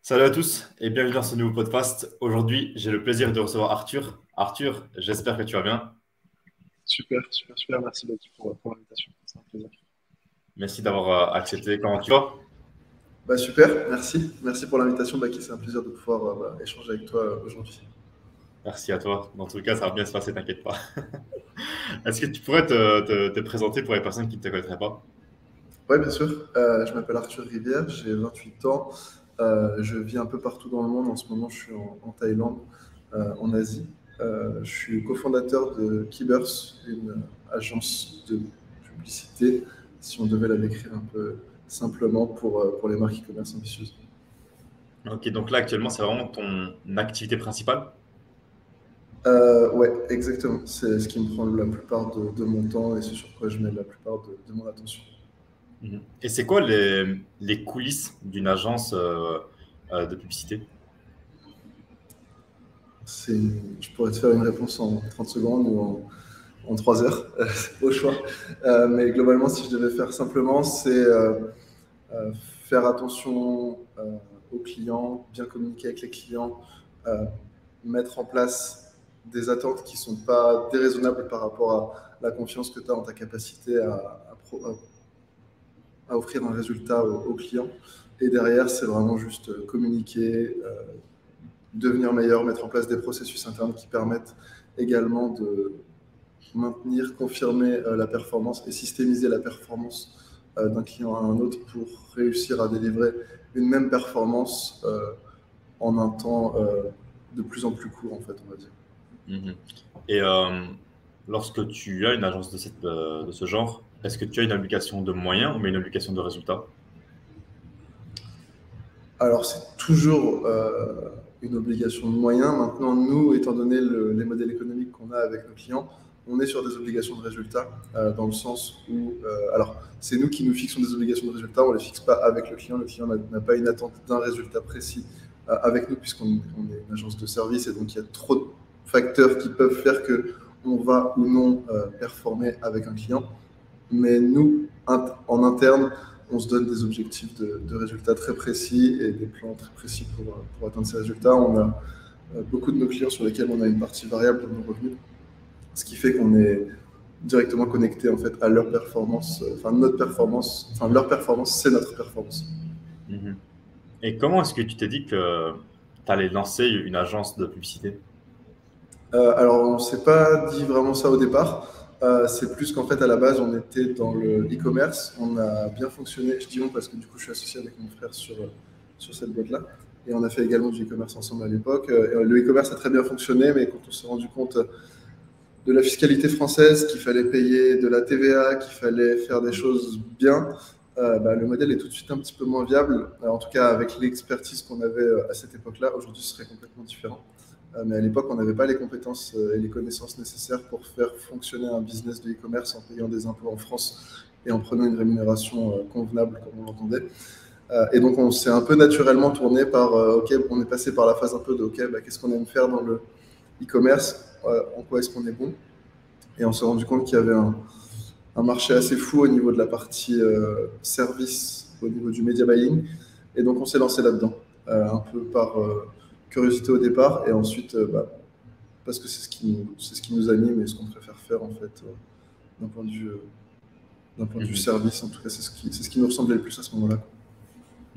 Salut à tous et bienvenue dans ce nouveau podcast. Aujourd'hui, j'ai le plaisir de recevoir Arthur. Arthur, j'espère que tu vas bien. Super, super, super. Merci Baptiste pour l'invitation. C'est un plaisir. Merci d'avoir accepté. Comment tu vas? Super, merci. Merci pour l'invitation, Baki. C'est un plaisir de pouvoir échanger avec toi aujourd'hui. Merci à toi. Dans tout cas, ça va bien se passer, t'inquiète pas. Est-ce que tu pourrais te présenter pour les personnes qui ne te connaîtraient pas? Oui, bien sûr. Je m'appelle Arthur Rivière, j'ai 28 ans. Je vis un peu partout dans le monde. En ce moment, je suis en Thaïlande, en Asie. Je suis cofondateur de Keybers, une agence de publicité, si on devait la décrire un peu simplement pour les marques e-commerce ambitieuses. Ok, donc là actuellement, c'est vraiment ton activité principale? Ouais, exactement. C'est ce qui me prend la plupart de mon temps et c'est sur quoi je mets la plupart de mon attention. Mhm. Et c'est quoi les coulisses d'une agence de publicité? Je pourrais te faire une réponse en 30 secondes ou en 3 heures, au choix. Mais globalement, si je devais faire simplement, c'est euh, faire attention aux clients, bien communiquer avec les clients, euh, mettre en place des attentes qui ne sont pas déraisonnables par rapport à la confiance que tu as en ta capacité à offrir un résultat au client. Et derrière, c'est vraiment juste communiquer, devenir meilleur, mettre en place des processus internes qui permettent également de maintenir, confirmer la performance et systémiser la performance d'un client à un autre pour réussir à délivrer une même performance en un temps de plus en plus court, en fait, on va dire. Mhm. Et lorsque tu as une agence de ce genre, est-ce que tu as une obligation de moyens ou une obligation de résultat? Alors, c'est toujours une obligation de moyens. Maintenant, nous, étant donné les modèles économiques qu'on a avec nos clients, on est sur des obligations de résultat, dans le sens où, alors, c'est nous qui nous fixons des obligations de résultat, on ne les fixe pas avec le client. Le client n'a pas une attente d'un résultat précis avec nous, puisqu'on on est une agence de service, et donc il y a trop de facteurs qui peuvent faire que on va ou non performer avec un client. Mais nous, en interne, on se donne des objectifs de résultats très précis et des plans très précis pour atteindre ces résultats. On a beaucoup de nos clients sur lesquels on a une partie variable de nos revenus, ce qui fait qu'on est directement connecté en fait à leur performance, enfin notre performance, enfin leur performance, c'est notre performance. Mhm. Et comment est-ce que tu t'es dit que tu allais lancer une agence de publicité? Alors on ne s'est pas dit vraiment ça au départ. C'est plus qu'en fait à la base on était dans le e-commerce, on a bien fonctionné. Je dis on parce que du coup je suis associé avec mon frère sur cette boîte-là. Et on a fait également du e-commerce ensemble à l'époque. Le e-commerce a très bien fonctionné, mais quand on s'est rendu compte de la fiscalité française, qu'il fallait payer de la TVA, qu'il fallait faire des choses bien, le modèle est tout de suite un petit peu moins viable. En tout cas, avec l'expertise qu'on avait à cette époque-là, aujourd'hui, ce serait complètement différent. Mais à l'époque, on n'avait pas les compétences et les connaissances nécessaires pour faire fonctionner un business de e-commerce en payant des impôts en France et en prenant une rémunération convenable, comme on l'entendait. Et donc, on s'est un peu naturellement tourné par, OK, on est passé par la phase un peu de, OK, qu'est-ce qu'on aime faire dans le e-commerce, en quoi est-ce qu'on est bon. Et on s'est rendu compte qu'il y avait un marché assez fou au niveau de la partie service, au niveau du media buying. Et donc, on s'est lancé là-dedans, un peu par curiosité au départ, et ensuite, parce que c'est ce qui nous anime et ce qu'on préfère faire, en fait, d'un point de vue, euh, d'un point de vue Mhm. service. En tout cas, c'est ce qui nous ressemblait le plus à ce moment-là.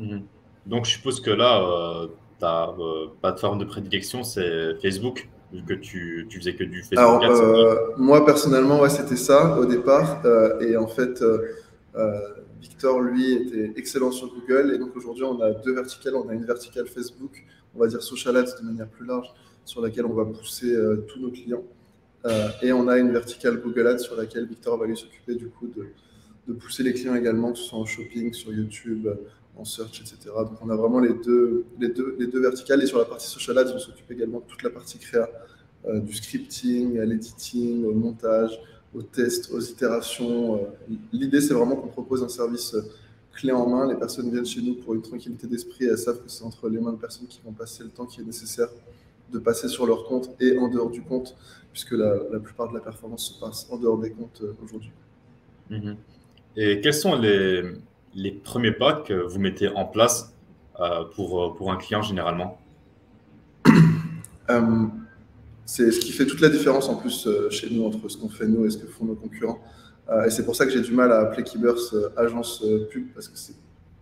Mhm. Donc, je suppose que là, ta plateforme de prédilection, c'est Facebook, vu que tu faisais que du Facebook Alors, Ads. moi, personnellement, ouais, c'était ça au départ. Et en fait, euh, Victor, lui, était excellent sur Google. Et donc, aujourd'hui, on a deux verticales. On a une verticale Facebook, on va dire social ads de manière plus large, sur laquelle on va pousser tous nos clients. Et on a une verticale Google Ads sur laquelle Victor va lui s'occuper du coup de pousser les clients également, que ce soit en shopping, sur YouTube, en search, etc. Donc, on a vraiment les deux verticales. Et sur la partie social ads, on s'occupe également de toute la partie créa, du scripting, à l'editing, au montage, aux tests, aux itérations. L'idée, c'est vraiment qu'on propose un service clé en main. Les personnes viennent chez nous pour une tranquillité d'esprit. Elles savent que c'est entre les mains de personnes qui vont passer le temps qui est nécessaire de passer sur leur compte et en dehors du compte, puisque la plupart de la performance se passe en dehors des comptes aujourd'hui. Mhm. Et quels sont les premiers pas que vous mettez en place pour un client généralement? C'est ce qui fait toute la différence en plus chez nous entre ce qu'on fait nous et ce que font nos concurrents. Et c'est pour ça que j'ai du mal à appeler Keyburst agence pub, parce que c'est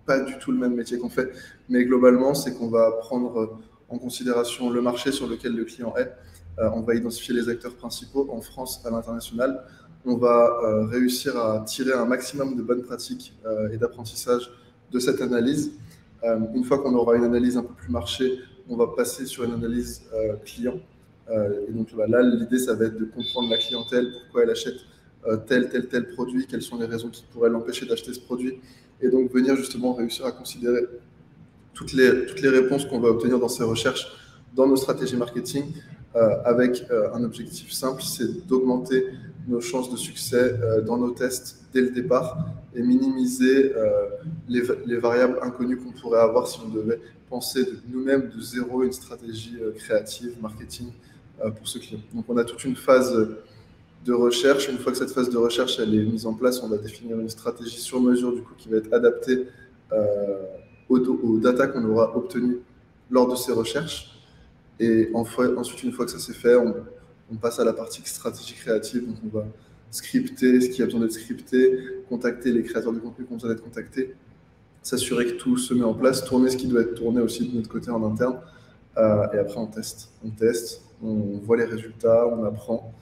pas du tout le même métier qu'on fait. Mais globalement, c'est qu'on va prendre en considération le marché sur lequel le client est. On va identifier les acteurs principaux en France, à l'international. On va réussir à tirer un maximum de bonnes pratiques et d'apprentissage de cette analyse. Une fois qu'on aura une analyse un peu plus marché, on va passer sur une analyse client. Et donc là, l'idée, ça va être de comprendre la clientèle, pourquoi elle achète tel produit, quelles sont les raisons qui pourraient l'empêcher d'acheter ce produit, et donc venir justement réussir à considérer toutes les réponses qu'on va obtenir dans ces recherches, dans nos stratégies marketing, avec un objectif simple, c'est d'augmenter nos chances de succès dans nos tests dès le départ et minimiser les variables inconnues qu'on pourrait avoir si on devait penser nous-mêmes de zéro une stratégie créative, marketing pour ce client. Donc on a toute une phase de recherche. Une fois que cette phase de recherche elle est mise en place, on va définir une stratégie sur mesure du coup, qui va être adaptée aux data qu'on aura obtenues lors de ces recherches. Et ensuite, une fois que ça c'est fait, on passe à la partie stratégie créative. Donc on va scripter ce qui a besoin d'être scripté, contacter les créateurs de contenu qui ont besoin d'être contactés, s'assurer que tout se met en place, tourner ce qui doit être tourné aussi de notre côté en interne. Et après, on teste, on voit les résultats, on apprend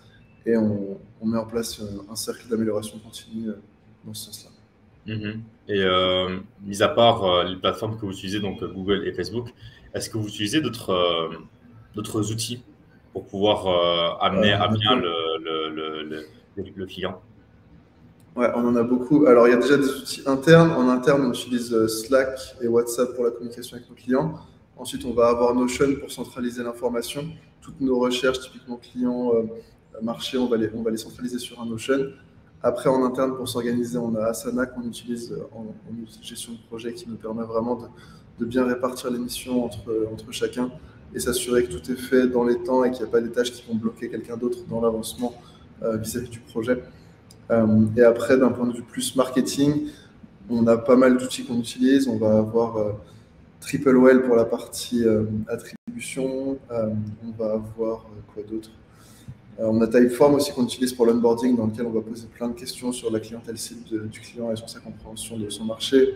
et on met en place un cercle d'amélioration continue dans ce sens-là. Et mis à part les plateformes que vous utilisez, donc Google et Facebook, est-ce que vous utilisez d'autres outils pour pouvoir amener à bien le client? Ouais, on en a beaucoup. Alors, il y a déjà des outils internes. En interne, on utilise Slack et WhatsApp pour la communication avec nos clients. Ensuite, on va avoir Notion pour centraliser l'information. Toutes nos recherches, typiquement clients, marché, on va les centraliser sur un Notion. Après, en interne, pour s'organiser, on a Asana qu'on utilise en gestion de projet qui nous permet vraiment de bien répartir les missions entre chacun et s'assurer que tout est fait dans les temps et qu'il n'y a pas des tâches qui vont bloquer quelqu'un d'autre dans l'avancement vis-à-vis du projet. Et après, d'un point de vue plus marketing, on a pas mal d'outils qu'on utilise. On va avoir TripleWell pour la partie attribution. On va avoir quoi d'autre? On a Typeform aussi qu'on utilise pour l'onboarding, dans lequel on va poser plein de questions sur la clientèle cible du client et sur sa compréhension de son marché.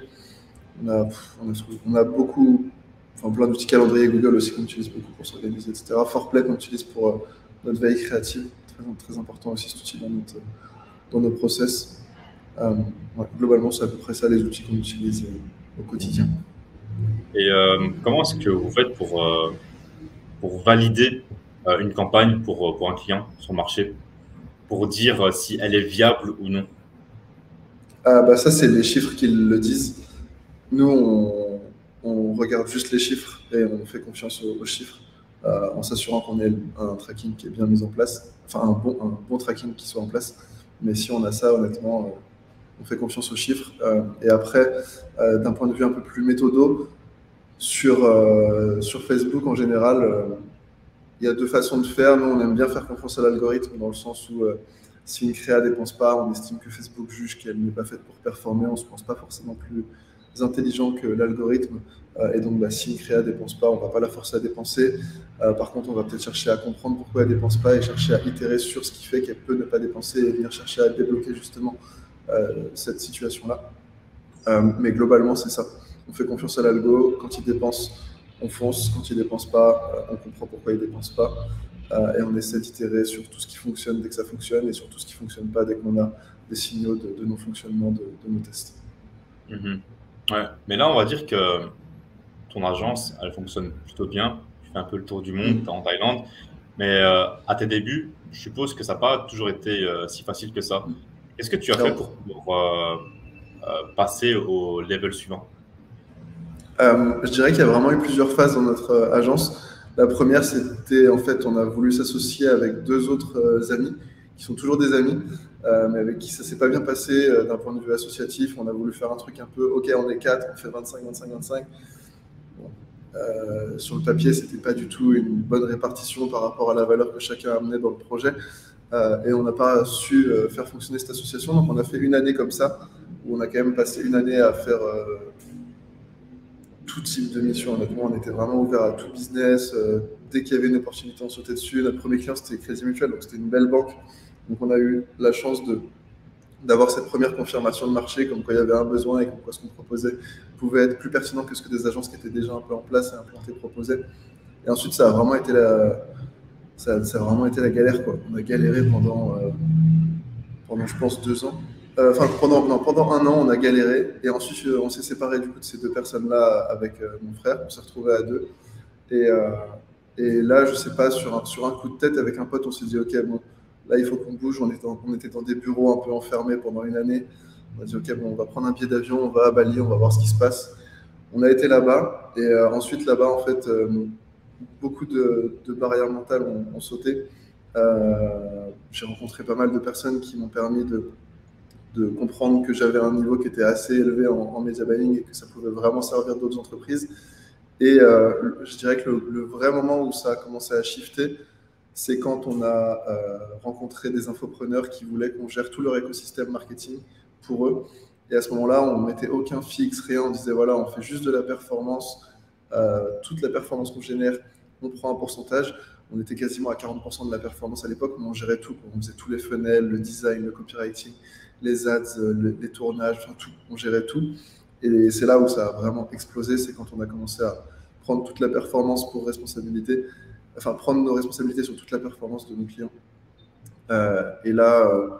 On a beaucoup, plein d'outils calendrier Google aussi qu'on utilise beaucoup pour s'organiser, etc. Forplay qu'on utilise pour notre veille créative, très important aussi cet outil dans nos process. Globalement, c'est à peu près ça les outils qu'on utilise au quotidien. Et comment est-ce que vous faites pour valider une campagne pour un client sur le marché, pour dire si elle est viable ou non? Ça, c'est les chiffres qui le disent. Nous, on regarde juste les chiffres et on fait confiance aux chiffres en s'assurant qu'on ait un tracking qui est bien mis en place, enfin un bon tracking qui soit en place. Mais si on a ça, honnêtement, on fait confiance aux chiffres. Et après, d'un point de vue un peu plus méthodo, sur Facebook en général, il y a deux façons de faire. Nous, on aime bien faire confiance à l'algorithme dans le sens où si une créa ne dépense pas, on estime que Facebook juge qu'elle n'est pas faite pour performer. On ne se pense pas forcément plus intelligent que l'algorithme. Et donc, si une créa ne dépense pas, on ne va pas la forcer à dépenser. Par contre, on va peut-être chercher à comprendre pourquoi elle ne dépense pas et chercher à itérer sur ce qui fait qu'elle peut ne pas dépenser et venir chercher à débloquer justement cette situation-là. Mais globalement, c'est ça. On fait confiance à l'algo. Quand il dépense, on fonce. Quand il ne dépense pas, on comprend pourquoi il ne dépense pas. Et on essaie d'itérer sur tout ce qui fonctionne dès que ça fonctionne et sur tout ce qui ne fonctionne pas dès qu'on a des signaux de non-fonctionnement de nos tests. Ouais. Mais là, on va dire que ton agence, elle fonctionne plutôt bien. Tu fais un peu le tour du monde, en Thaïlande. Mais à tes débuts, je suppose que ça n'a pas toujours été si facile que ça. Qu'est-ce que tu as fait pour passer au level suivant? Je dirais qu'il y a vraiment eu plusieurs phases dans notre agence. La première, c'était en fait, on a voulu s'associer avec deux autres amis, qui sont toujours des amis, mais avec qui ça ne s'est pas bien passé d'un point de vue associatif. On a voulu faire un truc un peu, ok, on est 4, on fait 25, 25, 25. Bon. Sur le papier, ce n'était pas du tout une bonne répartition par rapport à la valeur que chacun amenait dans le projet. Et on n'a pas su faire fonctionner cette association. Donc, on a fait une année comme ça, où on a quand même passé une année à faire tout type de mission. Honnêtement, on était vraiment ouvert à tout business. Dès qu'il y avait une opportunité, on sautait dessus. Notre premier client, c'était Crédit Mutuel, donc c'était une belle banque. Donc on a eu la chance d'avoir cette première confirmation de marché, comme quoi il y avait un besoin et comme quoi ce qu'on proposait pouvait être plus pertinent que ce que des agences qui étaient déjà un peu en place et implantées proposaient. Et ensuite, ça a vraiment été ça a vraiment été la galère, quoi. On a galéré pendant je pense, 2 ans. Enfin, pendant un an, on a galéré. Et ensuite, on s'est séparés du coup de ces deux personnes-là avec mon frère. On s'est retrouvés à deux. Et, euh, et là, je sais pas, sur un coup de tête avec un pote, on s'est dit, OK, bon, là, il faut qu'on bouge. On était dans des bureaux un peu enfermés pendant une année. On a dit, OK, bon, on va prendre un billet d'avion, on va à Bali, on va voir ce qui se passe. On a été là-bas. Et ensuite, là-bas, en fait, beaucoup de barrières mentales ont sauté. J'ai rencontré pas mal de personnes qui m'ont permis de comprendre que j'avais un niveau qui était assez élevé en media buying et que ça pouvait vraiment servir d'autres entreprises. Et je dirais que le vrai moment où ça a commencé à shifter, c'est quand on a rencontré des infopreneurs qui voulaient qu'on gère tout leur écosystème marketing pour eux. Et à ce moment-là, on ne mettait aucun fixe, rien. On disait, voilà, on fait juste de la performance. Toute la performance qu'on génère, on prend un pourcentage. On était quasiment à 40% de la performance à l'époque, mais on gérait tout. On faisait tous les funnels, le design, le copywriting, les ads, les tournages, enfin tout. On gérait tout. Et c'est là où ça a vraiment explosé. C'est quand on a commencé à prendre toute la performance pour responsabilité, enfin prendre nos responsabilités sur toute la performance de nos clients. Et là,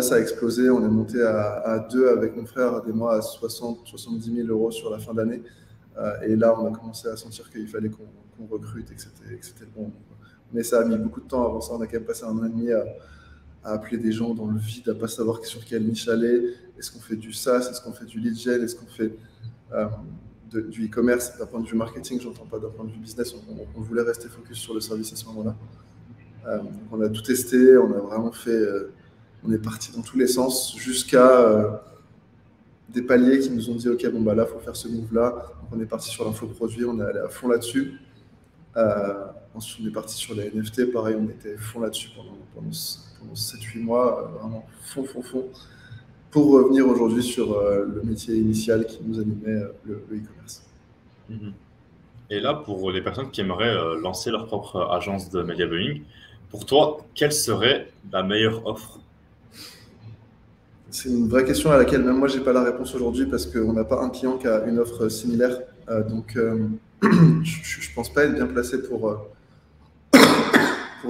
ça a explosé. On est monté à 2 avec mon frère, des mois à 70 000 euros sur la fin d'année. Et là, on a commencé à sentir qu'il fallait qu'on recrute et que c'était le bon. Mais ça a mis beaucoup de temps avant ça. On a quand même passé un an et demi à appeler des gens dans le vide, à ne pas savoir sur quelle niche aller. Est-ce qu'on fait du SaaS? Est-ce qu'on fait du lead gen? Est-ce qu'on fait du e-commerce? D'un point de vue marketing, j'entends pas d'un point de vue business. On voulait rester focus sur le service à ce moment-là. On a tout testé, on a vraiment fait... on est parti dans tous les sens jusqu'à... des paliers qui nous ont dit, OK, bon, bah là, il faut faire ce move-là. Donc, on est parti sur l'infoproduit, on est allé à fond là-dessus. Ensuite, on est parti sur les NFT. Pareil, on était à fond là-dessus pendant 7-8 mois, vraiment fond, pour revenir aujourd'hui sur le métier initial qui nous animait, le e-commerce. Et là, pour les personnes qui aimeraient lancer leur propre agence de media buying, pour toi, quelle serait la meilleure offre? C'est une vraie question à laquelle même moi, je n'ai pas la réponse aujourd'hui parce qu'on n'a pas un client qui a une offre similaire. Donc, je ne pense pas être bien placé pour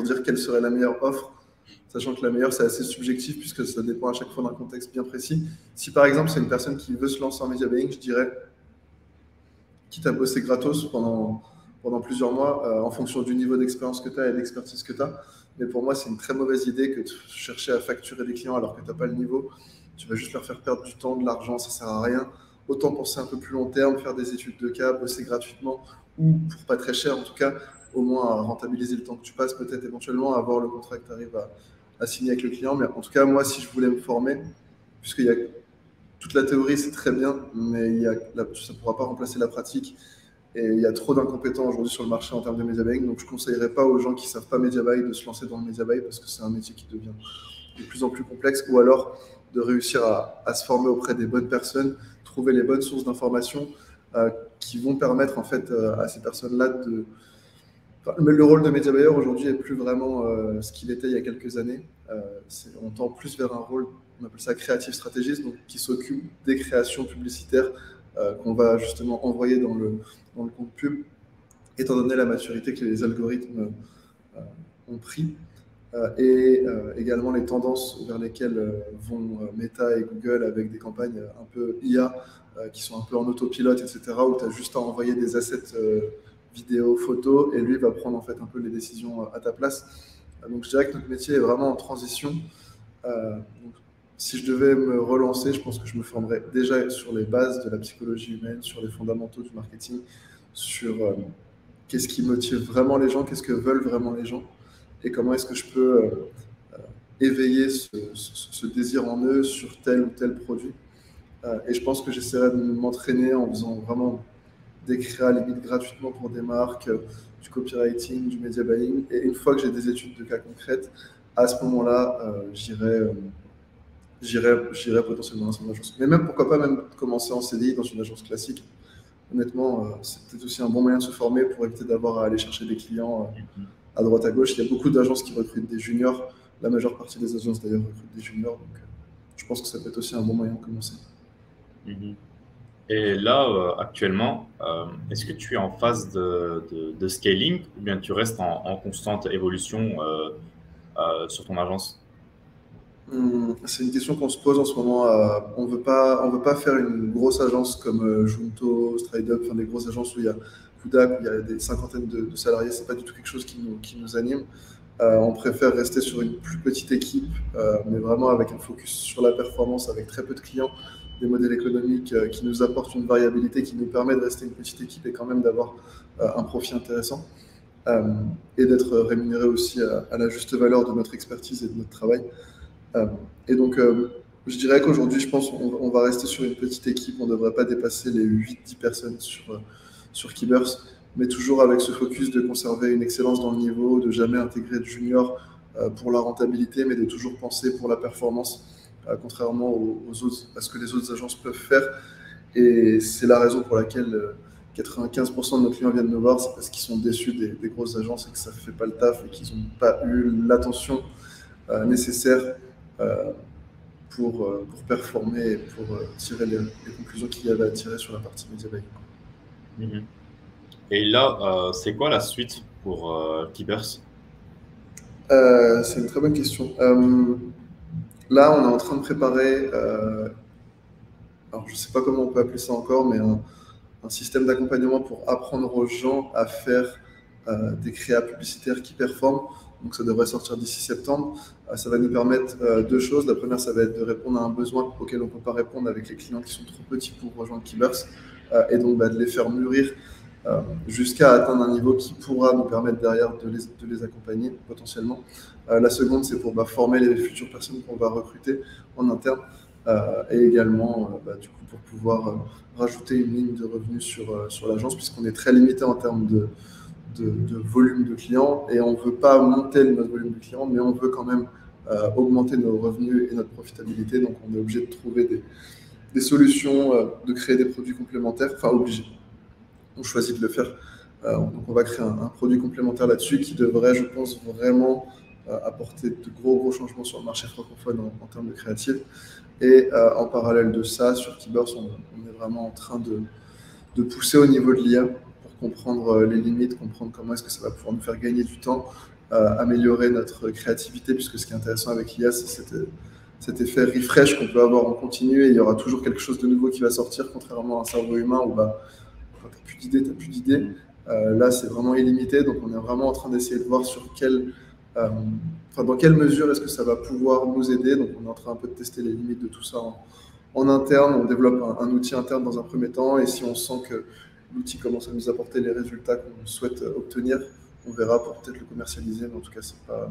dire quelle serait la meilleure offre, sachant que la meilleure, c'est assez subjectif puisque ça dépend à chaque fois d'un contexte bien précis. Si par exemple, c'est une personne qui veut se lancer en media buying, je dirais, quitte à bosser gratos pendant plusieurs mois, en fonction du niveau d'expérience que tu as et d'expertise que tu as. Mais pour moi, c'est une très mauvaise idée que de chercher à facturer des clients alors que tu n'as pas le niveau. Tu vas juste leur faire perdre du temps, de l'argent, ça ne sert à rien. Autant penser un peu plus long terme, faire des études de cas, bosser gratuitement ou pour pas très cher en tout cas, au moins à rentabiliser le temps que tu passes, peut-être éventuellement à avoir le contrat que tu arrives à signer avec le client. Mais en tout cas, moi, si je voulais me former, puisqu'il y a toute la théorie, c'est très bien, mais ça ne pourra pas remplacer la pratique. Et il y a trop d'incompétents aujourd'hui sur le marché en termes de media buying. Donc, je ne conseillerais pas aux gens qui ne savent pas media buy de se lancer dans le media buy parce que c'est un métier qui devient de plus en plus complexe. Ou alors de réussir à se former auprès des bonnes personnes, trouver les bonnes sources d'informations qui vont permettre en fait à ces personnes-là de... Enfin, le rôle de media buyer aujourd'hui est plus vraiment ce qu'il était il y a quelques années. On tend plus vers un rôle, on appelle ça creative strategist, donc qui s'occupe des créations publicitaires qu'on va justement envoyer dans le compte pub, étant donné la maturité que les algorithmes ont pris. Et également les tendances vers lesquelles vont Meta et Google avec des campagnes un peu IA qui sont un peu en autopilote, etc., où tu as juste à envoyer des assets vidéo, photo, et lui va prendre en fait un peu les décisions à ta place. Donc je dirais que notre métier est vraiment en transition. Donc, si je devais me relancer, je pense que je me formerais déjà sur les bases de la psychologie humaine, sur les fondamentaux du marketing, sur qu'est-ce qui motive vraiment les gens, qu'est-ce que veulent vraiment les gens, et comment est-ce que je peux éveiller ce désir en eux sur tel ou tel produit. Et je pense que j'essaierai de m'entraîner en faisant vraiment d'écrire à la limite gratuitement pour des marques, du copywriting, du media buying. Et une fois que j'ai des études de cas concrètes, à ce moment-là, j'irai potentiellement dans une agence. Mais même, pourquoi pas même commencer en CDI dans une agence classique. honnêtement, c'est peut-être aussi un bon moyen de se former pour éviter d'avoir à aller chercher des clients Mhm. à droite à gauche. Il y a beaucoup d'agences qui recrutent des juniors. La majeure partie des agences d'ailleurs recrutent des juniors. Donc, je pense que ça peut être aussi un bon moyen de commencer. Mhm. Et là, actuellement, est-ce que tu es en phase de scaling ou bien tu restes en constante évolution sur ton agence? C'est une question qu'on se pose en ce moment. On veut pas faire une grosse agence comme Junto, StrideUp, enfin des grosses agences où il y a Kudak, où il y a des cinquantaines de salariés. C'est pas du tout quelque chose qui nous anime. On préfère rester sur une plus petite équipe, mais vraiment avec un focus sur la performance, avec très peu de clients, des modèles économiques qui nous apportent une variabilité qui nous permet de rester une petite équipe et quand même d'avoir un profit intéressant euh, et d'être rémunéré aussi à la juste valeur de notre expertise et de notre travail. Euh, et donc, je dirais qu'aujourd'hui, je pense qu'on va rester sur une petite équipe. On ne devrait pas dépasser les 8-10 personnes sur Keyburst, mais toujours avec ce focus de conserver une excellence dans le niveau, de jamais intégrer de junior pour la rentabilité, mais de toujours penser pour la performance, contrairement aux autres, à ce que les autres agences peuvent faire. Et c'est la raison pour laquelle 95% de nos clients viennent nous voir, c'est parce qu'ils sont déçus des grosses agences et que ça ne fait pas le taf et qu'ils n'ont pas eu l'attention nécessaire euh, pour performer et pour tirer les conclusions qu'il y avait à tirer sur la partie media buying. Mhm. Et là, c'est quoi la suite pour Keepers? C'est une très bonne question. Là, on est en train de préparer, alors je ne sais pas comment on peut appeler ça encore, mais un système d'accompagnement pour apprendre aux gens à faire des créas publicitaires qui performent. Donc ça devrait sortir d'ici septembre. Ça va nous permettre deux choses. La première, ça va être de répondre à un besoin auquel on ne peut pas répondre avec les clients qui sont trop petits pour rejoindre Keybers, et donc de les faire mûrir jusqu'à atteindre un niveau qui pourra nous permettre derrière de les accompagner potentiellement. La seconde, c'est pour former les futures personnes qu'on va recruter en interne, et également du coup, pour pouvoir rajouter une ligne de revenus sur l'agence, puisqu'on est très limité en termes de volume de clients et on ne veut pas monter notre volume de clients, mais on veut quand même augmenter nos revenus et notre profitabilité. Donc on est obligé de trouver des solutions, de créer des produits complémentaires, enfin obligé. On choisit de le faire. Donc on va créer un produit complémentaire là-dessus qui devrait, je pense, vraiment apporter de gros changements sur le marché francophone en termes de créative. Et en parallèle de ça, sur Keyburst, on est vraiment en train de pousser au niveau de l'IA pour comprendre les limites, comprendre comment est-ce que ça va pouvoir nous faire gagner du temps, améliorer notre créativité, puisque ce qui est intéressant avec l'IA, c'est cet effet refresh qu'on peut avoir en continu et il y aura toujours quelque chose de nouveau qui va sortir, contrairement à un cerveau humain où quand tu n'as plus d'idées, tu n'as plus d'idées. Mhm. Là, c'est vraiment illimité, donc on est vraiment en train d'essayer de voir euh, dans quelle mesure est-ce que ça va pouvoir nous aider. Donc on est en train un peu de tester les limites de tout ça en interne. On développe un outil interne dans un premier temps et si on sent que l'outil commence à nous apporter les résultats qu'on souhaite obtenir, on verra pour peut-être le commercialiser, mais en tout cas,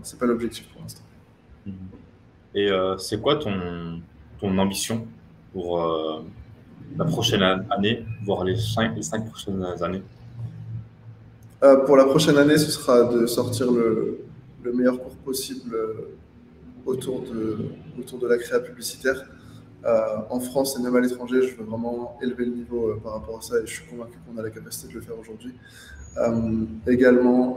c'est pas l'objectif pour l'instant. Mhm. Et c'est quoi ton ambition pour la prochaine année, voire les 5 prochaines années? Pour la prochaine année, ce sera de sortir le meilleur cours possible autour autour de la créa publicitaire. En France et même à l'étranger, je veux vraiment élever le niveau par rapport à ça et je suis convaincu qu'on a la capacité de le faire aujourd'hui. Également,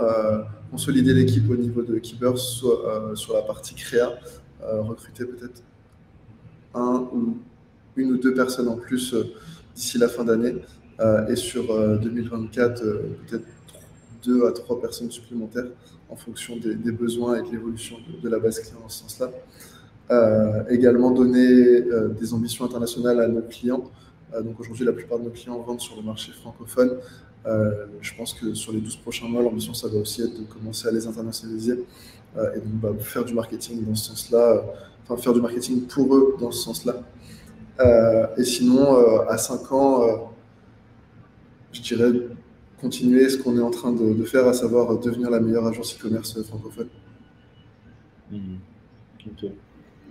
consolider l'équipe au niveau de Keepers sur la partie créa, recruter peut-être une ou deux personnes en plus d'ici la fin d'année. Et sur 2024, peut-être 2 à 3 personnes supplémentaires en fonction des besoins et de l'évolution de la base client dans ce sens-là. Également donner des ambitions internationales à nos clients. Donc aujourd'hui, la plupart de nos clients vendent sur le marché francophone. Je pense que sur les 12 prochains mois, l'ambition, ça va aussi être de commencer à les internationaliser et donc faire du marketing dans ce sens-là, enfin faire du marketing pour eux dans ce sens-là. Et sinon, à 5 ans, je dirais continuer ce qu'on est en train de faire, à savoir devenir la meilleure agence e-commerce francophone. Mhm. Ok.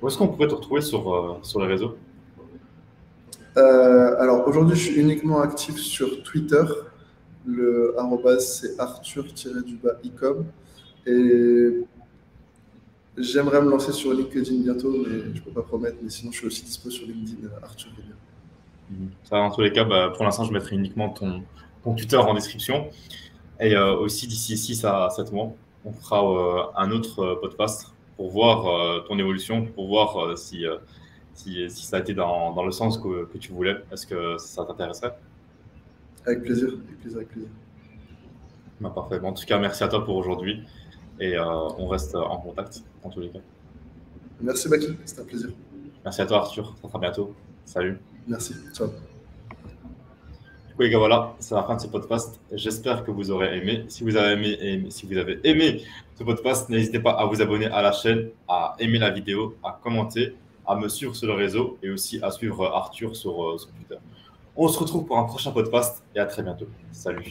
Où est-ce qu'on pourrait te retrouver sur les réseaux? Alors aujourd'hui, je suis uniquement actif sur Twitter. Le arrobase, c'est Arthur-ecom. Et j'aimerais me lancer sur LinkedIn bientôt, mais je ne peux pas promettre. Mais sinon, je suis aussi dispo sur LinkedIn, Arthur Villiers. Ça, dans tous les cas, bah, pour l'instant, je mettrai uniquement ton tuteur en description. Et aussi, d'ici 6 à 7 mois, on fera un autre podcast pour voir ton évolution, pour voir si ça a été dans le sens que tu voulais. Est-ce que ça t'intéresserait? Avec plaisir, avec plaisir, avec plaisir. Bah, parfait. Bon, en tout cas, merci à toi pour aujourd'hui. Et on reste en contact, dans tous les cas. Merci Baki, c'était un plaisir. Merci à toi, Arthur. À très bientôt. Salut. Merci, ciao. Du coup, les gars, voilà, c'est la fin de ce podcast. J'espère que vous aurez aimé. Si vous avez aimé ce podcast, n'hésitez pas à vous abonner à la chaîne, à aimer la vidéo, à commenter, à me suivre sur le réseau et aussi à suivre Arthur sur Twitter. On se retrouve pour un prochain podcast et à très bientôt. Salut.